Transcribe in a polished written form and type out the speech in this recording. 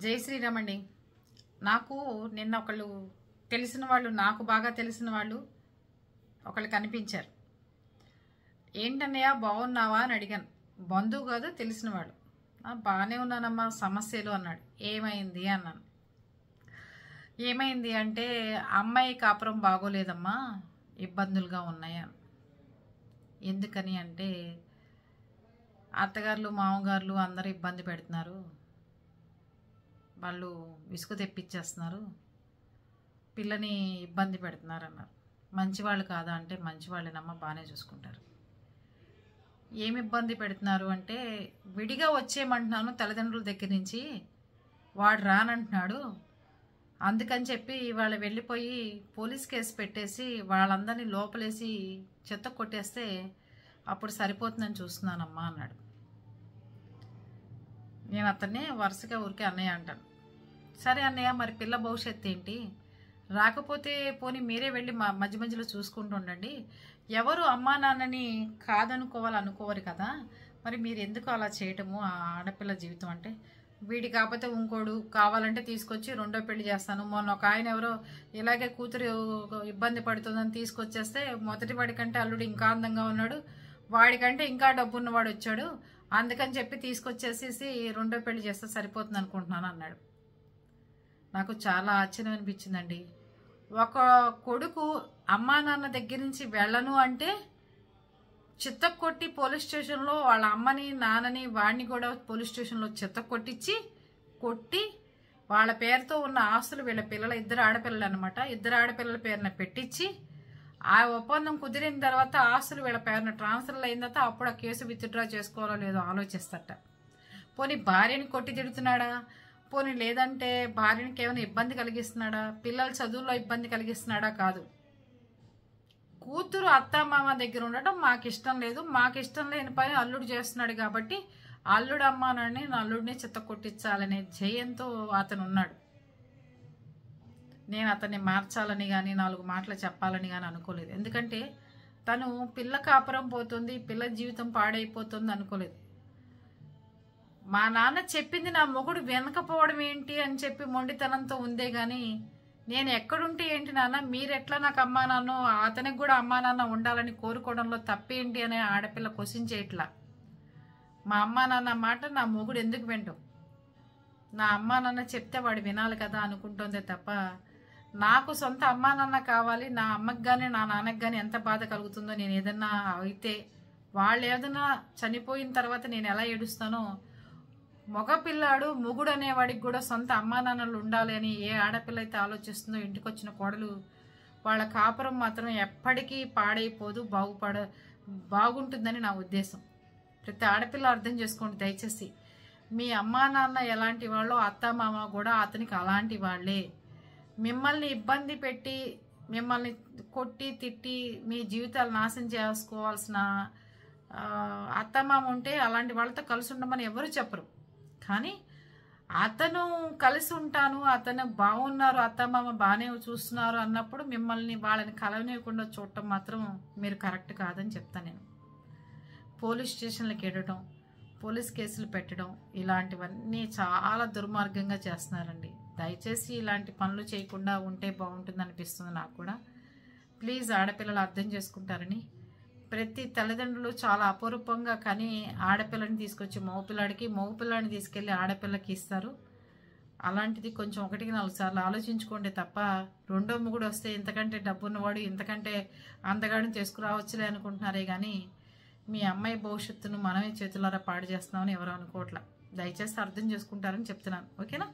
జై శ్రీరామ్ అండి. నాకు నిన్న ఒకళ్ళు తెలిసిన వాళ్ళు, నాకు బాగా తెలిసిన వాళ్ళు ఒకళ్ళు కనిపించారు. ఏంటన్నయ్య బాగున్నావా అని అడిగాను. బంధువు కాదు, తెలిసిన వాళ్ళు. బాగానే ఉన్నానమ్మా, సమస్యలు అన్నాడు. ఏమైంది అన్నాను. ఏమైంది అంటే అమ్మాయి కాపురం బాగోలేదమ్మా, ఇబ్బందులుగా ఉన్నాయా. ఎందుకని అంటే అత్తగారులు మామగారులు అందరూ ఇబ్బంది పెడుతున్నారు, వాళ్ళు విసుగు తెప్పించేస్తున్నారు, పిల్లని ఇబ్బంది పెడుతున్నారు అన్నారు. మంచివాళ్ళు కాదా అంటే మంచివాళ్ళేనమ్మా, బాగానే చూసుకుంటారు. ఏమి ఇబ్బంది పెడుతున్నారు అంటే విడిగా వచ్చేయమంటున్నాను తల్లిదండ్రుల దగ్గర నుంచి, వాడు రానంటున్నాడు, అందుకని చెప్పి వాళ్ళు వెళ్ళిపోయి పోలీస్ కేసు పెట్టేసి వాళ్ళందరినీ లోపలేసి చెత్త కొట్టేస్తే అప్పుడు సరిపోతుందని చూస్తున్నానమ్మా అన్నాడు. నేను అతన్ని వరుసగా ఊరికే అన్నయ్య అంటాను. సరే అన్నయ్య, మరి పిల్ల భవిష్యత్తు ఏంటి? రాకపోతే పోనీ మీరే వెళ్ళి మధ్య మధ్యలో చూసుకుంటూ ఉండండి. ఎవరు అమ్మా నాన్నని కాదనుకోవాలనుకోరు కదా, మరి మీరు ఎందుకు అలా చేయటము? ఆ ఆడపిల్ల జీవితం అంటే వీడి కాకపోతే ఇంకోడు కావాలంటే తీసుకొచ్చి రెండో పెళ్లి చేస్తాను. మొన్న ఒక ఆయన ఎవరో ఇలాగే కూతురు ఇబ్బంది పడుతుందని తీసుకొచ్చేస్తే మొదటి వాడి కంటే అల్లుడు ఇంకా అందంగా ఉన్నాడు, వాడికంటే ఇంకా డబ్బున్నవాడు వచ్చాడు, అందుకని చెప్పి తీసుకొచ్చేసేసి రెండో పెళ్లి చేస్తే సరిపోతుంది అనుకుంటున్నాను అన్నాడు. నాకు చాలా ఆశ్చర్యం అనిపించిందండి. ఒక కొడుకు అమ్మా నాన్న దగ్గర నుంచి వెళ్ళను అంటే చిత్త కొట్టి పోలీస్ స్టేషన్లో వాళ్ళ అమ్మని నాన్నని వాడిని కూడా పోలీస్ స్టేషన్లో చిత్త కొట్టి వాళ్ళ పేరుతో ఉన్న ఆస్తులు వీళ్ళ పిల్లల ఇద్దరు ఆడపిల్లలు అనమాట, ఇద్దరు ఆడపిల్లల పేరున పెట్టించి ఆ ఒప్పందం కుదిరిన తర్వాత ఆస్తులు వీళ్ళ పేరున ట్రాన్స్ఫర్లు అయిన తర్వాత అప్పుడు ఆ కేసు విత్డ్రా చేసుకోవాలో లేదో ఆలోచిస్తారట. పోనీ భార్యని కొట్టి తిడుతున్నాడా, పోనీ లేదంటే భార్యనికి ఏమైనా ఇబ్బంది కలిగిస్తున్నాడా, పిల్లల చదువుల్లో ఇబ్బంది కలిగిస్తున్నాడా? కాదు, కూతురు అత్తమామ దగ్గర ఉండటం మాకు ఇష్టం లేదు, మాకు ఇష్టం లేని పని అల్లుడు చేస్తున్నాడు కాబట్టి అల్లుడు అమ్మానని అల్లుడిని చిత్త కొట్టించాలనే జయంతో అతను ఉన్నాడు. నేను అతన్ని మార్చాలని కానీ 4 మాటలు చెప్పాలని కానీ అనుకోలేదు. ఎందుకంటే తను పిల్ల కాపురం పోతుంది, పిల్ల జీవితం పాడైపోతుంది అనుకోలేదు. మా నాన్న చెప్పింది నా మొగుడు వెనకపోవడం ఏంటి అని చెప్పి మొండితనంతో ఉందే గాని, నేను ఎక్కడుంటే ఏంటి నాన్న, మీరెట్లా నాకు అమ్మా నాన్న, అతనికి కూడా అమ్మా నాన్న ఉండాలని కోరుకోవడంలో తప్పేంటి అనే ఆడపిల్ల క్వశ్చన్ చేయట్లా. మా అమ్మా నాన్న మాట నా మొగుడు ఎందుకు వింటాం, నా అమ్మా నాన్న చెప్తే వాడు వినాలి కదా అనుకుంటుందే తప్ప, నాకు సొంత అమ్మా నాన్న కావాలి, నా అమ్మకి కానీ నా నాన్నకి కానీ ఎంత బాధ కలుగుతుందో, నేను ఏదన్నా అయితే వాళ్ళు ఏదైనా చనిపోయిన తర్వాత నేను ఎలా ఏడుస్తానో, మగపిల్లాడు మొగుడు అనేవాడికి కూడా సొంత అమ్మా నాన్నలు ఉండాలి అని ఏ ఆడపిల్ల అయితే ఆలోచిస్తుందో, ఇంటికి వచ్చిన కోడలు వాళ్ళ కాపురం మాత్రం ఎప్పటికీ పాడైపోదు, బాగుంటుందని నా ఉద్దేశం. ప్రతి ఆడపిల్ల అర్థం చేసుకోండి దయచేసి. మీ అమ్మా నాన్న ఎలాంటి వాళ్ళో అత్త మామ కూడా అతనికి అలాంటి వాళ్ళే. మిమ్మల్ని ఇబ్బంది పెట్టి మిమ్మల్ని కొట్టి తిట్టి మీ జీవితాలు నాశనం చేసుకోవాల్సిన అత్తమామ ఉంటే అలాంటి వాళ్ళతో కలిసి ఉండమని ఎవరు చెప్పరు. కానీ అతను కలిసి ఉంటాను, అతను బాగున్నారు, అత్తమామ బాగానే చూస్తున్నారు అన్నప్పుడు మిమ్మల్ని వాళ్ళని కలవనివ్వకుండా చూడటం మాత్రం మీరు కరెక్ట్ కాదని చెప్తాను నేను. పోలీస్ స్టేషన్లకు వెళ్ళడం, పోలీస్ కేసులు పెట్టడం ఇలాంటివన్నీ చాలా దుర్మార్గంగా చేస్తున్నారండి. దయచేసి ఇలాంటి పనులు చేయకుండా ఉంటే బాగుంటుంది అనిపిస్తుంది నాకు కూడా. ప్లీజ్ ఆడపిల్లలు అర్థం చేసుకుంటారని. ప్రతి తల్లిదండ్రులు చాలా అపరూపంగా కానీ ఆడపిల్లని తీసుకొచ్చి మగపిల్లాడిని తీసుకెళ్ళి ఆడపిల్లకి ఇస్తారు. అలాంటిది కొంచెం 1-4 సార్లు ఆలోచించుకోండి తప్ప, రెండో మొగుడు వస్తే ఇంతకంటే డబ్బున్నవాడు ఇంతకంటే అందగాడిని తీసుకురావచ్చులే అనుకుంటున్నారే కానీ మీ అమ్మాయి భవిష్యత్తును మనమే చేతులారా పాడు చేస్తున్నామని ఎవరు అనుకోవట్లా. దయచేసి అర్థం చేసుకుంటారని చెప్తున్నాను. ఓకేనా?